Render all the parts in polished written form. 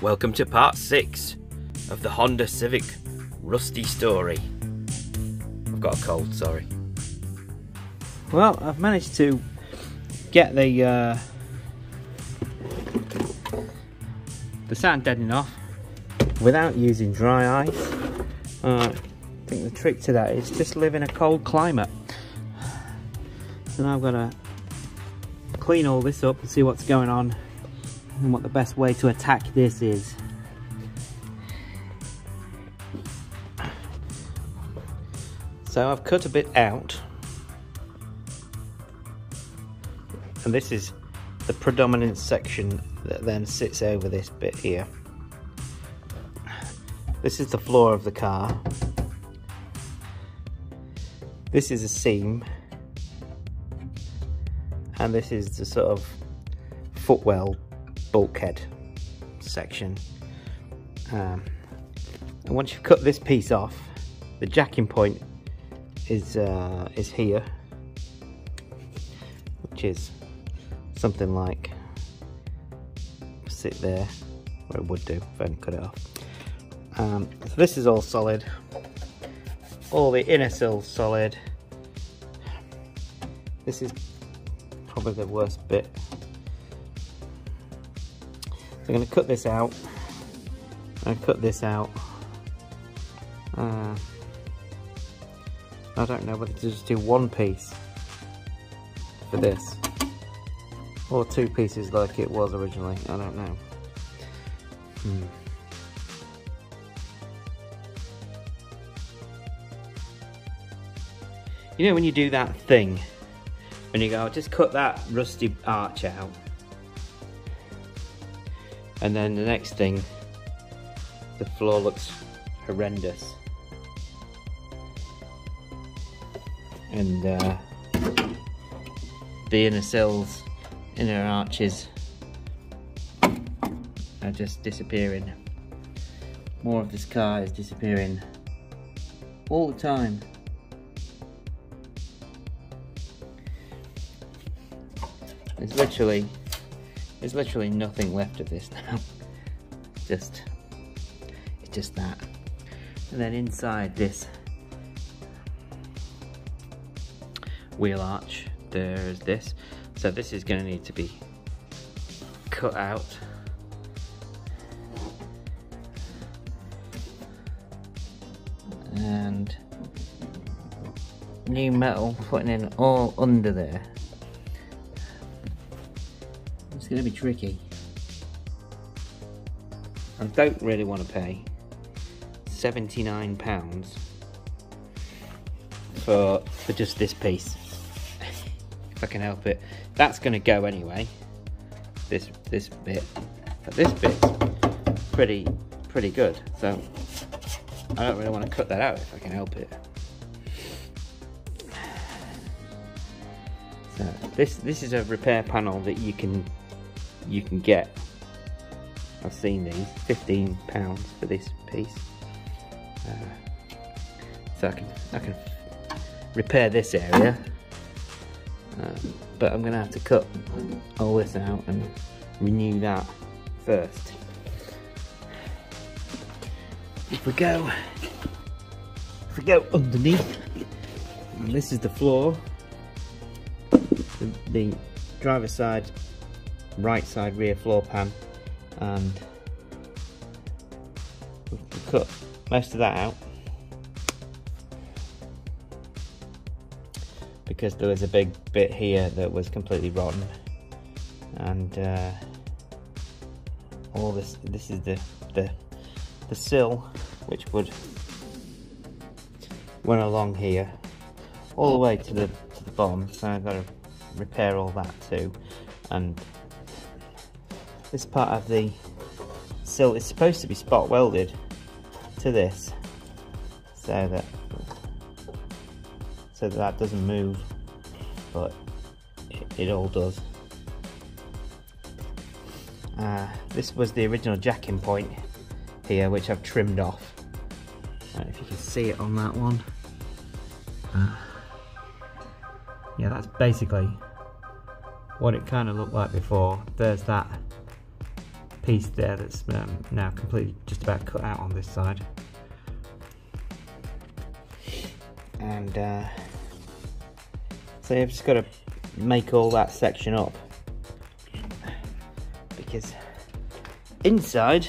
Welcome to part 6 of the Honda Civic rusty story. I've got a cold, sorry. Well, I've managed to get the sand deadening off without using dry ice. I think the trick to that is just live in a cold climate. So now I've got to clean all this up and see what's going on and what the best way to attack this is. So I've cut a bit out, and this is the predominant section that then sits over this bit here. This is the floor of the car. This is a seam, and this is the sort of footwell bulkhead section. And once you've cut this piece off, the jacking point is here, which is something like sit there where it would do if I hadn't cut it off. So this is all solid, all the inner sill's solid. This is probably the worst bit. So I'm going to cut this out and cut this out. I don't know whether to just do one piece for this or two pieces like it was originally. I don't know. You know when you do that thing, when you go, just cut that rusty arch out, and then the next thing, the floor looks horrendous. And the inner sills, inner arches are just disappearing. More of this car is disappearing all the time. There's literally nothing left of this now. It's just that. And then inside this wheel arch, there's this. So this is going to need to be cut out. And new metal putting in all under there. It's going to be tricky. I don't really want to pay £79 for just this piece. If I can help it. That's going to go anyway. This bit, but this bit's pretty good. So I don't really want to cut that out if I can help it. So this is a repair panel that you can get. I've seen these, £15 for this piece. So I can repair this area, but I'm going to have to cut all this out and renew that first. If we go underneath, and this is the floor, the driver's side, right side rear floor pan, and we've cut most of that out because there was a big bit here that was completely rotten, and all this is the sill which went along here all the way to the bottom, so I've got to repair all that too. And this part of the sill is supposed to be spot welded to this, so that doesn't move, but it all does. This was the original jacking point here, which I've trimmed off. I don't know if you can see it on that one. Yeah, that's basically what it kind of looked like before. There's that piece there that's now completely just about cut out on this side. And so you've just got to make all that section up, because inside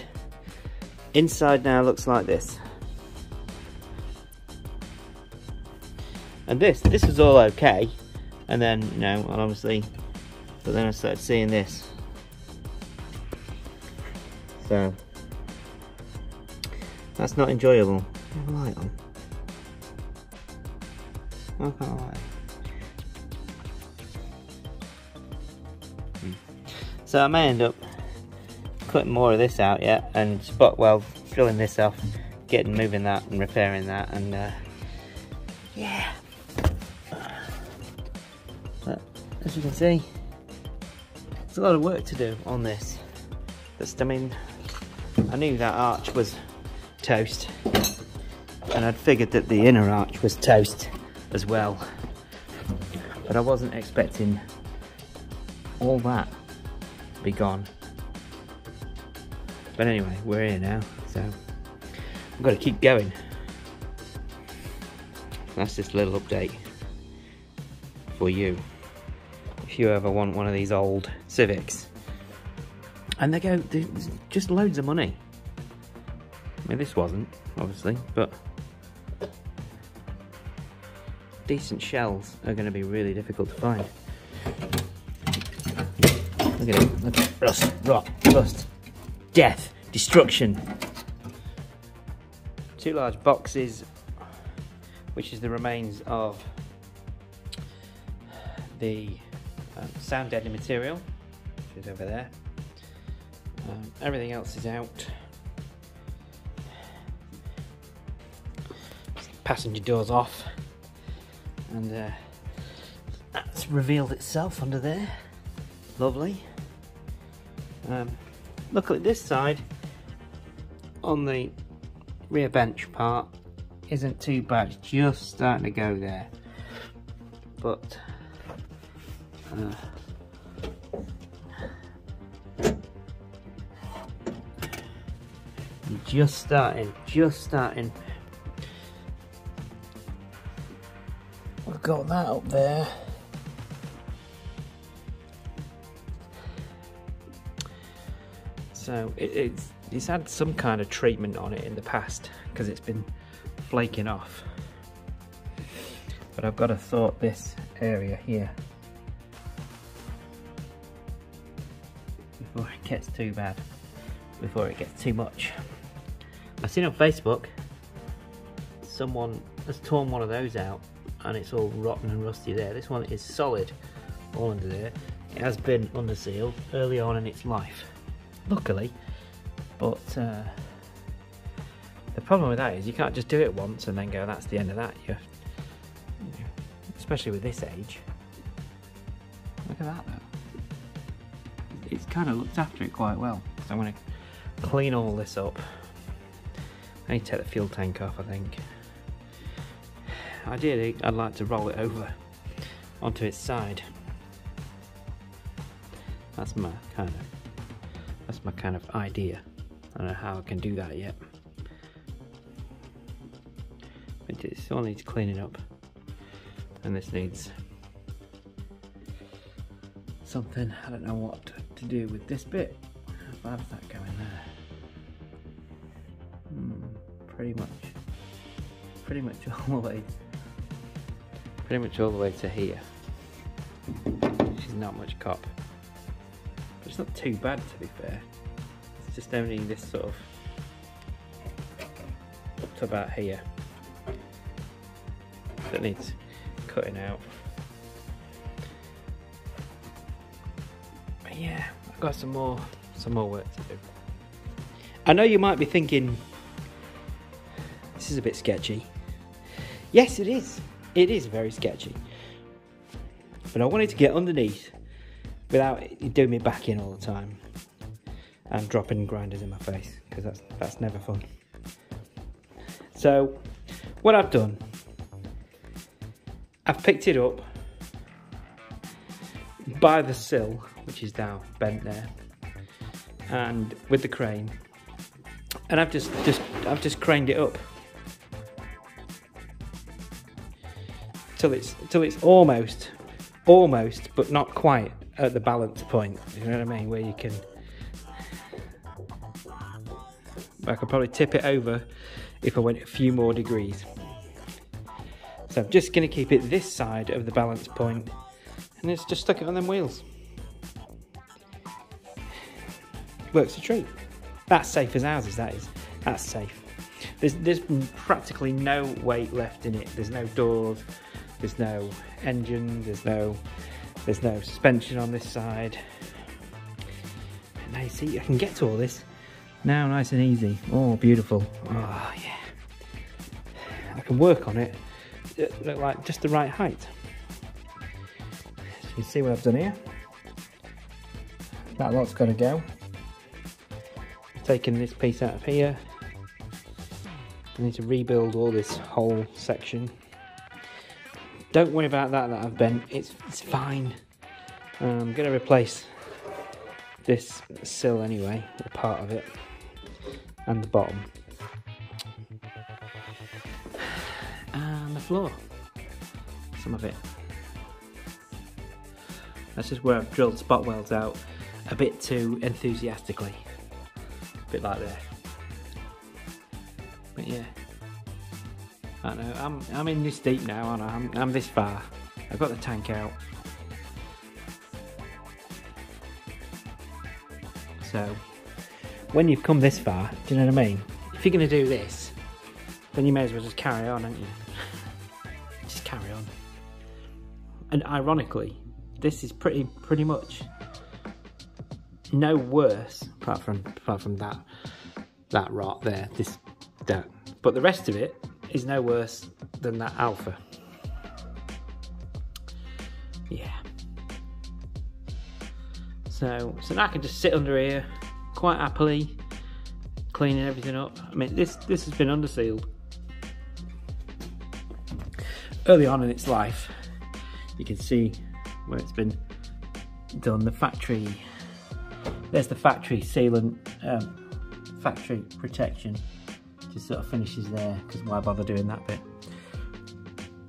now looks like this. And this was all okay, and then, you know, obviously, but then I started seeing this. So that's not enjoyable. Have a light on. I can't lie. So I may end up cutting more of this out yet, and drilling this off, moving that and repairing that, and yeah. But as you can see, there's a lot of work to do on this. I mean, I knew that arch was toast, and I'd figured that the inner arch was toast as well, but I wasn't expecting all that to be gone. But anyway, we're here now, so I've got to keep going. That's just a little update for you, if you ever want one of these old Civics. And they're just loads of money. I mean, this wasn't, obviously, but decent shells are going to be really difficult to find. Look at it. Look at rust, rot, rust, death, destruction. 2 large boxes, which is the remains of the sound deadening material, which is over there. Everything else is out. Passenger doors off, and that's revealed itself under there. Lovely. Look at this side. On the rear bench part, isn't too bad. It's just starting to go there, but just starting. We've got that up there. So it's had some kind of treatment on it in the past, because it's been flaking off. But I've got to sort this area here before it gets too bad, before it gets too much. I've seen on Facebook someone has torn one of those out and it's all rotten and rusty there. This one is solid all under there. It has been under seal early on in its life, luckily, but the problem with that is you can't just do it once and then go, that's the end of that. Especially with this age. Look at that though. It's kind of looked after it quite well. So I'm going to clean all this up. I need to take the fuel tank off, I think. Ideally, I'd like to roll it over onto its side. That's my kind of idea. I don't know how I can do that yet. It still needs cleaning up, and this needs something. I don't know what to do with this bit. How bad's that going there? Pretty much all the way to here. Which is not much cop, but it's not too bad, to be fair. It's just only this sort of up to about here that needs cutting out. But yeah, I've got some more work to do. I know you might be thinking, this is a bit sketchy. Yes, it is. It is very sketchy. But I wanted to get underneath without it doing me back in all the time and dropping grinders in my face, because that's never fun. So what I've done, I've picked it up by the sill, which is now bent there, and with the crane, and I've just craned it up till it's almost, but not quite at the balance point. You know what I mean? Where you can, I could probably tip it over if I went a few more degrees. So I'm just going to keep it this side of the balance point, and it's just stuck it on them wheels. Works a treat. That's safe as houses, that is. That's safe. There's practically no weight left in it. There's no doors, there's no engine, there's no suspension on this side. Now you see, I can get to all this now nice and easy. Oh, beautiful. Oh, yeah. I can work on it at like just the right height. So you can see what I've done here. That lot's got to go. Taking this piece out of here. I need to rebuild all this whole section. Don't worry about that I've bent. It's fine. I'm going to replace this sill anyway, or part of it, and the bottom, and the floor, some of it. That's just where I've drilled spot welds out a bit too enthusiastically. A bit like there. But yeah, I know I'm in this deep now, aren't I? I'm this far. I've got the tank out. So when you've come this far, do you know what I mean? If you're going to do this, then you may as well just carry on, aren't you? Just carry on. And ironically, this is pretty much no worse, apart from that rot there. But the rest of it is no worse than that Alpha. Yeah. So now I can just sit under here quite happily, cleaning everything up. I mean, this has been undersealed. Early on in its life, you can see where it's been done. The factory, there's the factory sealant, factory protection. Just sort of finishes there, because why bother doing that bit?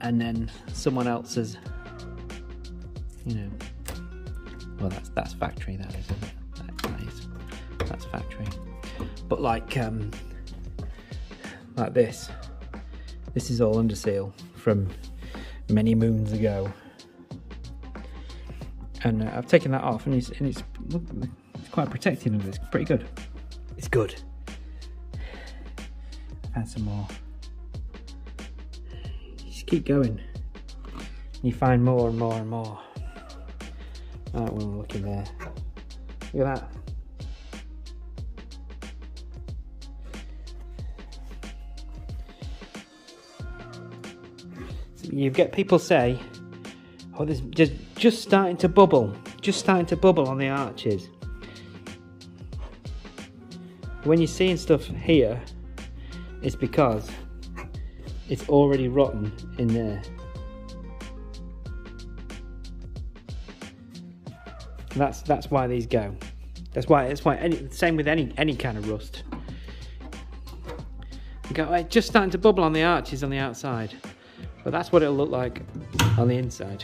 And then someone else has, you know, well, that's factory, that is, isn't it? That's factory. But like this is all under seal from many moons ago, and I've taken that off, and it's quite protected, and it's pretty good. It's good. Add some more. You just keep going. You find more and more and more. That one looking there. Look at that. So you get people say, "Oh, there's just starting to bubble. Just starting to bubble on the arches." When you're seeing stuff here, it's because it's already rotten in there. That's why these go. That's why same with any kind of rust. You go, it's just starting to bubble on the arches on the outside, but that's what it'll look like on the inside.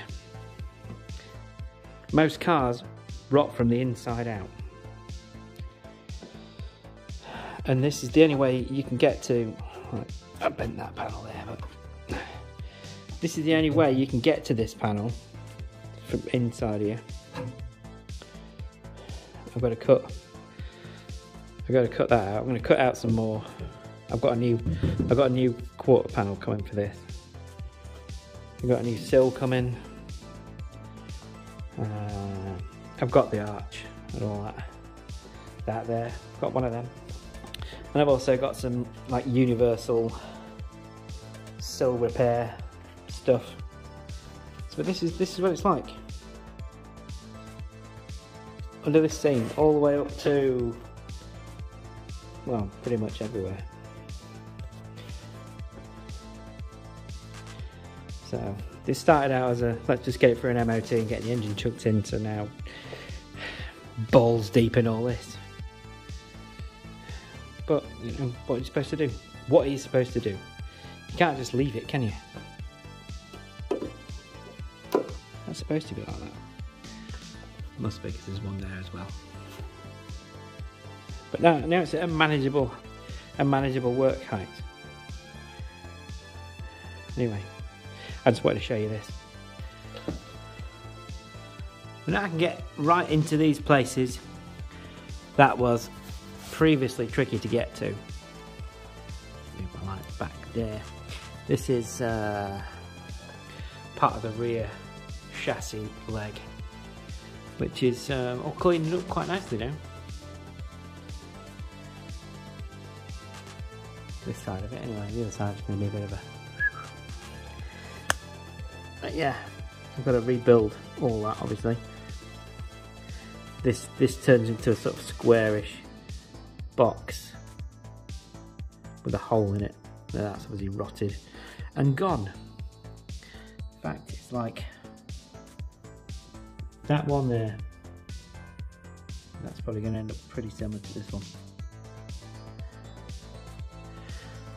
Most cars rot from the inside out. And this is the only way you can get to, I bent that panel there, but this is the only way you can get to this panel from inside here. I've got to cut that out. I'm going to cut out some more. I've got a new quarter panel coming for this. I've got a new sill coming. I've got the arch and all that. That there. I've got one of them. And I've also got some like universal sill repair stuff. So this is what it's like. Under this seam, all the way up to, well, pretty much everywhere. So this started out as a, let's just get it for an MOT and get the engine chucked in, to now balls deep in all this. But you know what you're supposed to do. What are you supposed to do? You can't just leave it, can you? That's supposed to be like that. Must be, because there's one there as well. But now it's a manageable work height. Anyway, I just wanted to show you this. Now I can get right into these places that was previously tricky to get to. Move my light back there. This is part of the rear chassis leg, which is all cleaned up quite nicely now. This side of it, anyway. The other side is going to be a bit of a. But yeah, I've got to rebuild all that, obviously. This turns into a sort of squarish box with a hole in it. Now that's obviously rotted and gone. In fact, it's like that one there. That's probably going to end up pretty similar to this one.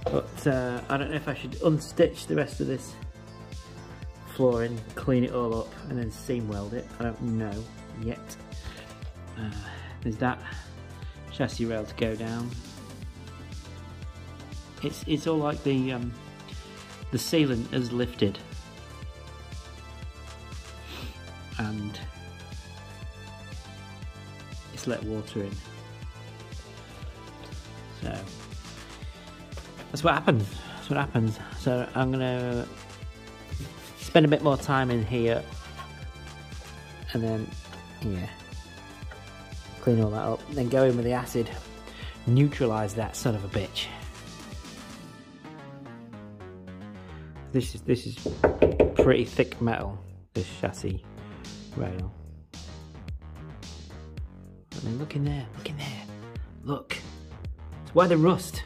But I don't know if I should unstitch the rest of this flooring, clean it all up, and then seam weld it. I don't know yet. There's that chassis rail to go down. It's all like the sealant has lifted, and it's let water in. So that's what happens. That's what happens. So I'm gonna spend a bit more time in here, and then yeah, clean all that up, then go in with the acid, neutralise that son of a bitch. This is pretty thick metal, this chassis rail. I mean, look in there, look. It's why the rust.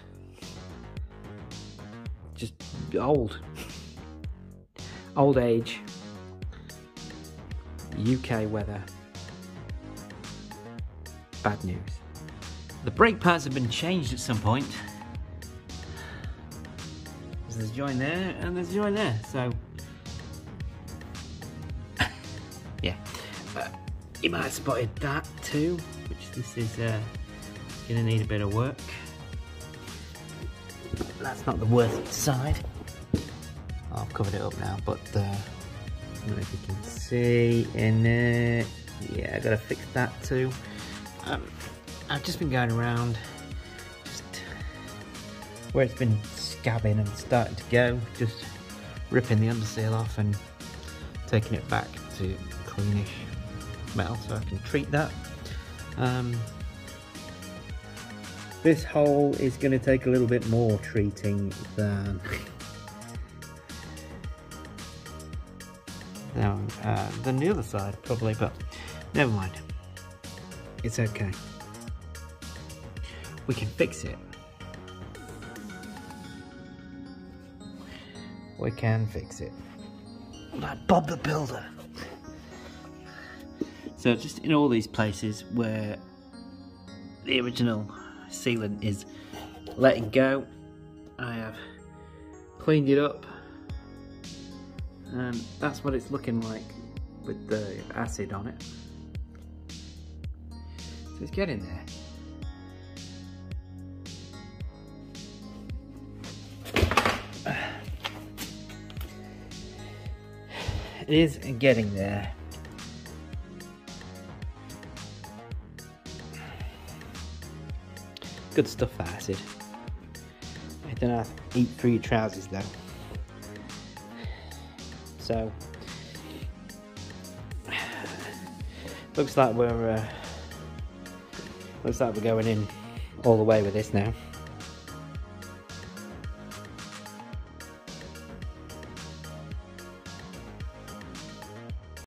Just old age, UK weather. Bad news. The brake pads have been changed at some point. There's a joint there and there's a joint there, so yeah. You might have spotted that too, which this is gonna need a bit of work. That's not the worst side. I've covered it up now, but I don't know if you can see in there. Yeah, I gotta fix that too. I've just been going around, just where it's been scabbing and starting to go, just ripping the underseal off and taking it back to cleanish metal so I can treat that. This hole is going to take a little bit more treating than the other side probably, but never mind. It's okay. We can fix it. We can fix it. Like Bob the Builder. So just in all these places where the original sealant is letting go, I have cleaned it up, and that's what it's looking like with the acid on it. So it's getting there. It is getting there. Good stuff, that acid. I don't have to eat through your trousers though. So looks like we're going in all the way with this now.